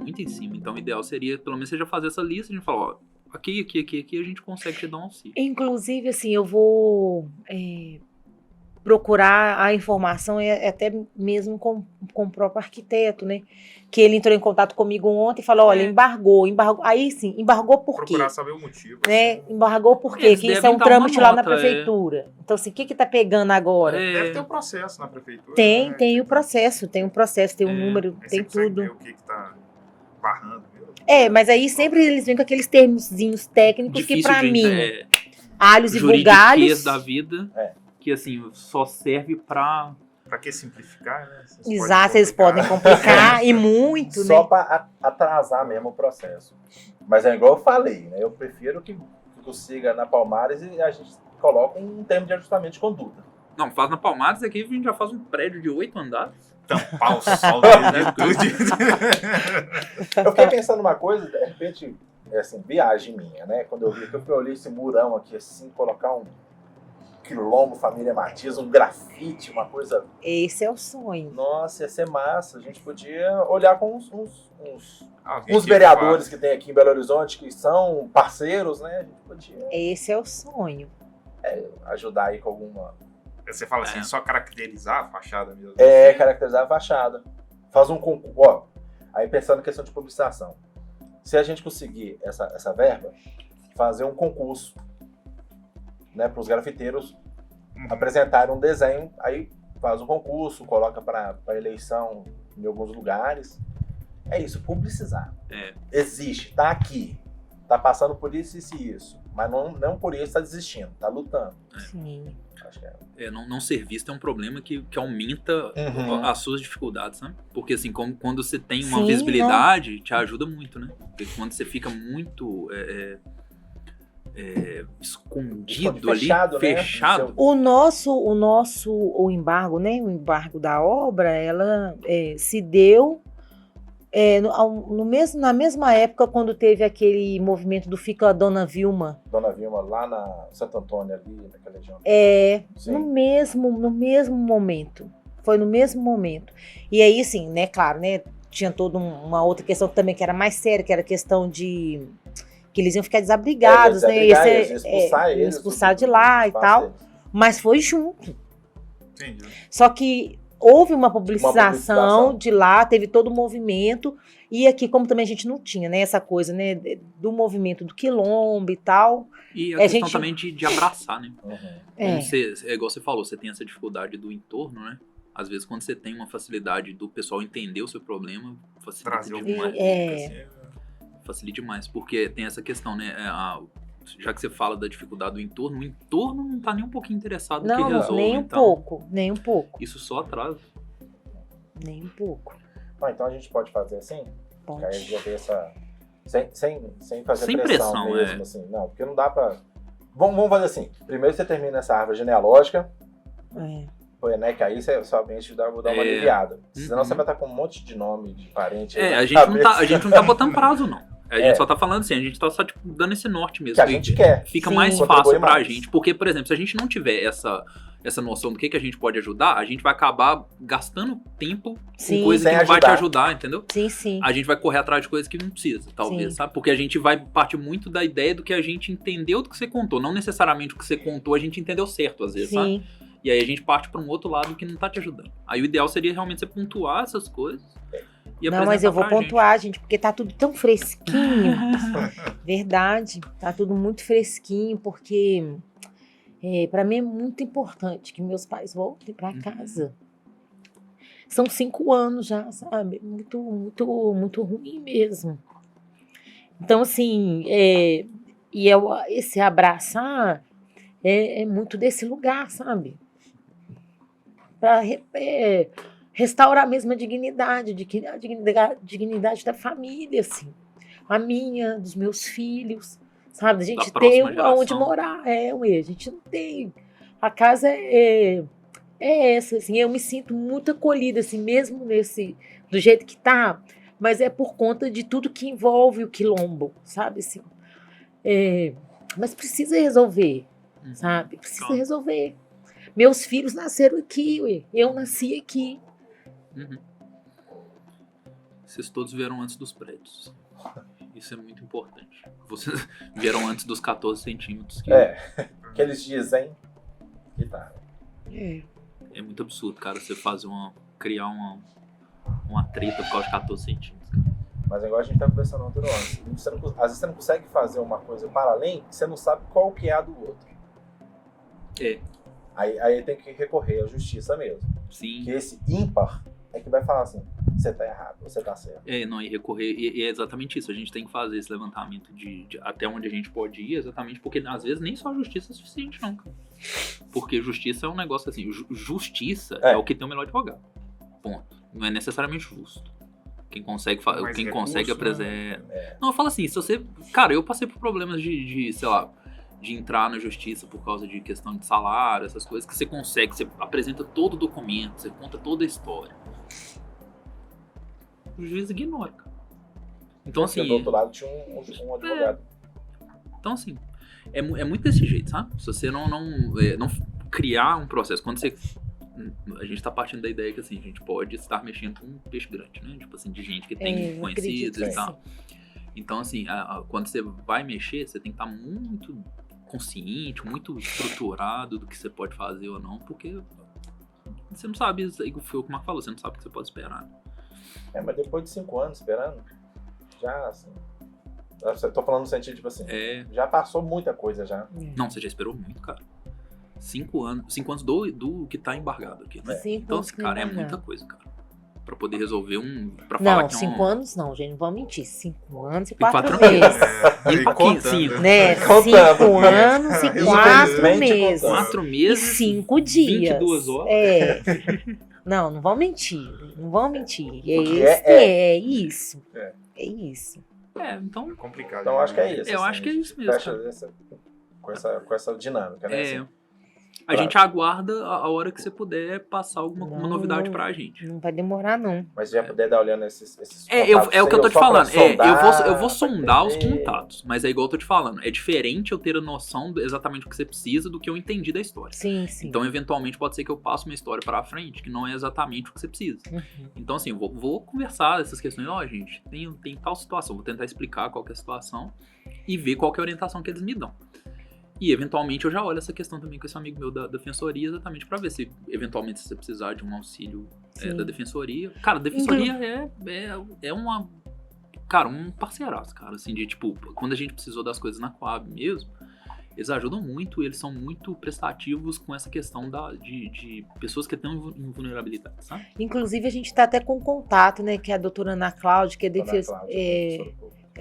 muito em cima. Então, o ideal seria, pelo menos, você já fazer essa lista, a gente fala, ó, aqui, a gente consegue te dar um auxílio. Inclusive, assim, eu vou procurar a informação até mesmo com o próprio arquiteto, né? Que ele entrou em contato comigo ontem e falou, olha, embargou. Aí sim, embargou por quê? Procurar saber o motivo. Né? Assim. Embargou por quê? Eles Que isso é devem um dar uma trâmite lá na nota, prefeitura. Então, assim, o que tá pegando agora? Deve ter um processo na prefeitura. Tem, né? tem o processo, tem um número, Aí tem você consegue tudo. ver o que tá barrando. Viu? Mas aí sempre eles vêm com aqueles termozinhos técnicos que pra mim, alhos e bugalhos... juridiquês da vida, que assim, só serve pra... Pra que simplificar, né? Exato, eles podem complicar e muito, Só né? para atrasar mesmo o processo. Mas é igual eu falei, né? Eu prefiro que siga na Palmares e a gente coloca um termo de ajustamento de conduta. Não, faz na Palmares aqui, a gente já faz um prédio de 8 andares. Tampar o sol da tudo. Eu fiquei pensando uma coisa, de repente, assim, viagem minha, né? Quando eu vi que eu olhei esse murão aqui, assim, colocar um quilombo, família Matias, um grafite, uma coisa... Esse é o sonho. Nossa, ia ser massa. A gente podia olhar com uns que vereadores que tem aqui em Belo Horizonte, que são parceiros, né? A gente podia Esse é o sonho. ajudar aí com alguma... Você fala assim, só caracterizar a fachada mesmo. Caracterizar a fachada. Faz um concurso. Ó, aí pensando na questão de publicização. Se a gente conseguir essa verba, fazer um concurso, né, para os grafiteiros apresentarem um desenho, aí faz um concurso, coloca para eleição em alguns lugares. É isso, publicizar. Existe, tá aqui, tá passando por isso e isso, mas não por isso tá desistindo, tá lutando. Sim. Acho que não ser visto é um problema que aumenta as suas dificuldades, né? Porque assim, quando você tem uma visibilidade, te ajuda muito, né? Porque quando você fica muito escondido fechado, ali, né? fechado. O embargo, né? O embargo da obra, ela se deu na mesma época quando teve aquele movimento do Fica a Dona Vilma. Dona Vilma lá na Santo Antônio ali, naquela região. No mesmo momento. Foi no mesmo momento. E aí, sim, né, claro, né? Tinha toda uma outra questão também que era mais séria, que era a questão de que eles iam ficar desabrigados, né? Iam expulsar de lá e tal. Deles. Mas foi junto. Entendi. Só que houve uma publicização de lá, teve todo o movimento. E aqui, como também a gente não tinha, né, essa coisa, né, do movimento do quilombo e tal. E a questão também de abraçar, né? Igual você falou, você tem essa dificuldade do entorno, né? Às vezes, quando você tem uma facilidade do pessoal entender o seu problema, facilita demais. Facilita demais, porque tem essa questão, né? Já que você fala da dificuldade do entorno, o entorno não tá nem um pouquinho interessado no que resolve. Nem um pouco. Isso só atrasa. Nem um pouco. Então a gente pode fazer assim? Pode. Aí a gente já vê essa... Sem fazer sem pressão mesmo, assim. Não, porque não dá pra... Vamos fazer assim. Primeiro você termina essa árvore genealógica. Né, que aí você somente dá uma aliviada. Senão você vai estar com um monte de nome de parente. A gente não tá botando prazo, não. A gente só tá falando assim, a gente tá só tipo, dando esse norte mesmo. Que a gente quer. Fica mais fácil pra gente. Porque, por exemplo, se a gente não tiver essa noção do que a gente pode ajudar, a gente vai acabar gastando tempo com coisa que não vai te ajudar, entendeu? Sim. A gente vai correr atrás de coisas que não precisa, talvez, sabe? Porque a gente vai partir muito da ideia do que a gente entendeu do que você contou. Não necessariamente o que você contou a gente entendeu certo, às vezes, sabe? E aí a gente parte pra um outro lado que não tá te ajudando. Aí o ideal seria realmente você pontuar essas coisas. Não, mas eu vou pontuar, gente, porque tá tudo tão fresquinho. Verdade. Tá tudo muito fresquinho, porque pra mim é muito importante que meus pais voltem pra casa. São 5 anos já, sabe? Muito, muito, muito ruim mesmo. Então, assim, esse abraçar é muito desse lugar, sabe? Pra restaurar mesmo a dignidade da família, assim. A minha, dos meus filhos, sabe? A gente tem onde morar. A gente não tem. A casa é essa, assim. Eu me sinto muito acolhida, assim, mesmo do jeito que tá, mas é por conta de tudo que envolve o quilombo, sabe? Assim, mas precisa resolver, sabe? Precisa resolver. Meus filhos nasceram aqui, eu nasci aqui. Vocês todos vieram antes dos prédios. Isso é muito importante. Vocês vieram antes dos 14 centímetros. Que eles dizem que tá. É muito absurdo, cara, você criar uma treta por causa de 14 centímetros. Cara. Mas é igual a gente tá conversando ontem, às vezes você não consegue fazer uma coisa para além que você não sabe qual que é a do outro. Aí tem que recorrer à justiça mesmo. Sim. Que esse ímpar é que vai falar assim, você tá errado, você tá certo. Não, e recorrer, e é exatamente isso, a gente tem que fazer esse levantamento de até onde a gente pode ir, exatamente porque às vezes nem só a justiça é suficiente não, cara. Porque justiça é um negócio assim, justiça é o que tem o melhor advogado, ponto. Não é necessariamente justo. Quem consegue apresentar... Não, eu falo assim, se você... Cara, eu passei por problemas de sei lá, de entrar na justiça por causa de questão de salário, essas coisas, que você apresenta todo o documento, você conta toda a história. O juiz ignora, cara. Então, assim... do outro lado tinha um advogado. Então, assim, é muito desse jeito, sabe? Se você não criar um processo, quando você... A gente tá partindo da ideia que, assim, a gente pode estar mexendo com um peixe grande, né? Tipo assim, de gente que tem conhecidos e tal. Então, assim, quando você vai mexer, você tem que estar muito consciente, muito estruturado do que você pode fazer ou não, porque você não sabe, foi o que o Marco falou, você não sabe o que você pode esperar. Mas depois de 5 anos esperando, já, assim... Eu tô falando no sentido, tipo assim, já passou muita coisa já. Não, você já esperou muito, cara. 5 anos do que tá embargado aqui, né? Então, cara, é muita coisa, cara. Pra poder resolver falar que 5 anos não, gente, não vamos mentir. 5 anos e 4 meses. E pouquinho, 5. Né? 5 anos e 4 meses. 4 meses. E 5 dias. 22 horas. Não vamos mentir. Não vamos mentir. É isso. É isso. Então... É complicado. Então acho que é isso. Eu acho que é isso mesmo. Fecha com essa dinâmica, né? Assim. A gente aguarda a hora que você puder passar uma novidade pra gente. Não vai demorar, não. Mas se já puder dar olhando esses contatos. O que eu tô te falando. Eu vou sondar os contatos. Mas é igual eu tô te falando. É diferente eu ter a noção exatamente o que você precisa do que eu entendi da história. Sim. Então, eventualmente, pode ser que eu passe uma história pra frente que não é exatamente o que você precisa. Então, assim, vou conversar essas questões. Gente, tem tal situação. Vou tentar explicar qual que é a situação e ver qual que é a orientação que eles me dão. E, eventualmente, eu já olho essa questão também com esse amigo meu da defensoria, exatamente pra ver se, eventualmente, se você precisar de um auxílio da defensoria. Cara, a defensoria é um parceiraço, cara, assim, de, tipo, quando a gente precisou das coisas na Coab mesmo, eles ajudam muito, eles são muito prestativos com essa questão de pessoas que estão em vulnerabilidade, sabe? Inclusive, a gente tá até com contato, né, que é a doutora Ana Cláudia, que é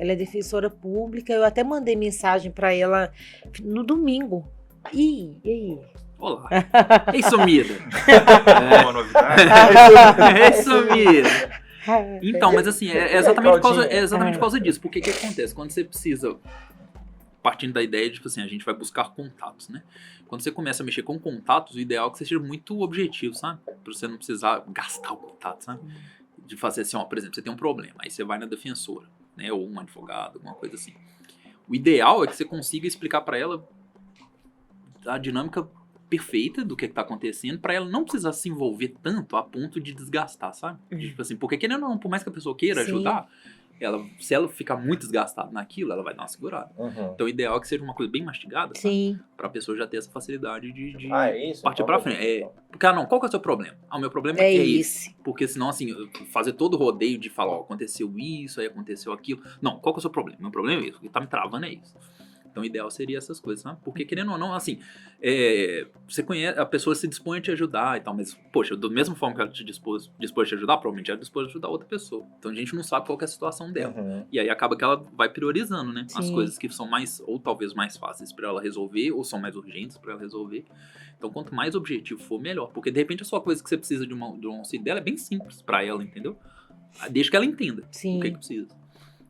ela é defensora pública. Eu até mandei mensagem para ela no domingo. E aí? Olá. Ei, sumida. Uma novidade? Ei, sumida. Então, mas assim, é exatamente por causa disso. Porque o que acontece? Quando você precisa, partindo da ideia de, tipo assim, a gente vai buscar contatos, né? Quando você começa a mexer com contatos, o ideal é que você seja muito objetivo, sabe? Pra você não precisar gastar o contato, sabe? De fazer assim, por exemplo, você tem um problema, aí você vai na defensora, né, ou um advogado, alguma coisa assim. O ideal é que você consiga explicar para ela a dinâmica perfeita do que está acontecendo, para ela não precisar se envolver tanto a ponto de desgastar, sabe? Tipo assim, porque querendo ou não, por mais que a pessoa queira ajudar, se ela ficar muito desgastada naquilo, ela vai dar uma segurada. Então o ideal é que seja uma coisa bem mastigada, para a pessoa já ter essa facilidade de partir para frente. Porque, qual que é o seu problema? O meu problema é esse. Porque senão, assim, fazer todo o rodeio de falar, aconteceu isso, aí aconteceu aquilo. Não, qual que é o seu problema? Meu problema é isso, o que tá me travando é isso. Então o ideal seria essas coisas, sabe? Porque querendo ou não, assim, você conhece, a pessoa se dispõe a te ajudar e tal, mas, poxa, da mesma forma que ela te dispôs a te ajudar, provavelmente ela dispôs a ajudar outra pessoa. Então a gente não sabe qual que é a situação dela. E aí acaba que ela vai priorizando, né? As coisas que são mais, ou talvez mais fáceis pra ela resolver, ou são mais urgentes pra ela resolver. Então quanto mais objetivo for, melhor. Porque de repente a sua coisa que você precisa de um auxílio dela é bem simples pra ela, entendeu? Desde que ela entenda o que precisa.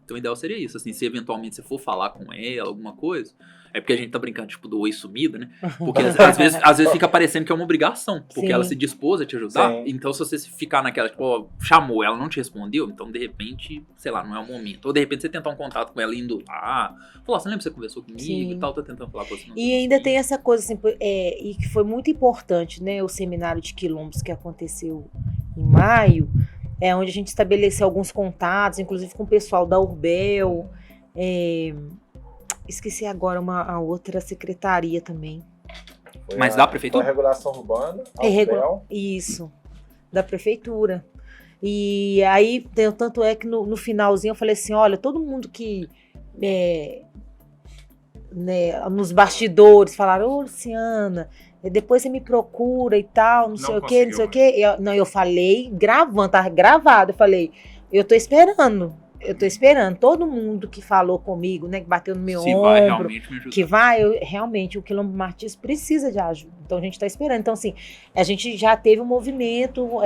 Então o ideal seria isso, assim, se eventualmente você for falar com ela, alguma coisa, é porque a gente tá brincando, tipo, do oi sumida, né? Porque às vezes fica parecendo que é uma obrigação, porque ela se dispôs a te ajudar, então se você ficar naquela, tipo, chamou, ela não te respondeu, então de repente, sei lá, não é o momento. Ou de repente você tentar um contato com ela indo lá, falar, você lembra que você conversou comigo e tal, tô tentando falar com você. E ainda tem essa coisa, assim, e que foi muito importante, né, o seminário de quilombos que aconteceu em maio, onde a gente estabeleceu alguns contatos, inclusive com o pessoal da Urbel. Esqueci agora a outra secretaria também. Mas da prefeitura? Foi a regulação urbana, a Urbel. Isso, da prefeitura. E aí, tanto é que no finalzinho eu falei assim, olha, todo mundo que nos bastidores falaram, ô Luciana, depois você me procura e tal, não sei o quê. Eu falei, tá gravado, eu falei, eu tô esperando todo mundo que falou comigo, né, que bateu no meu ombro, realmente o Quilombo Martins precisa de ajuda, então a gente tá esperando. Então assim, a gente já teve um movimento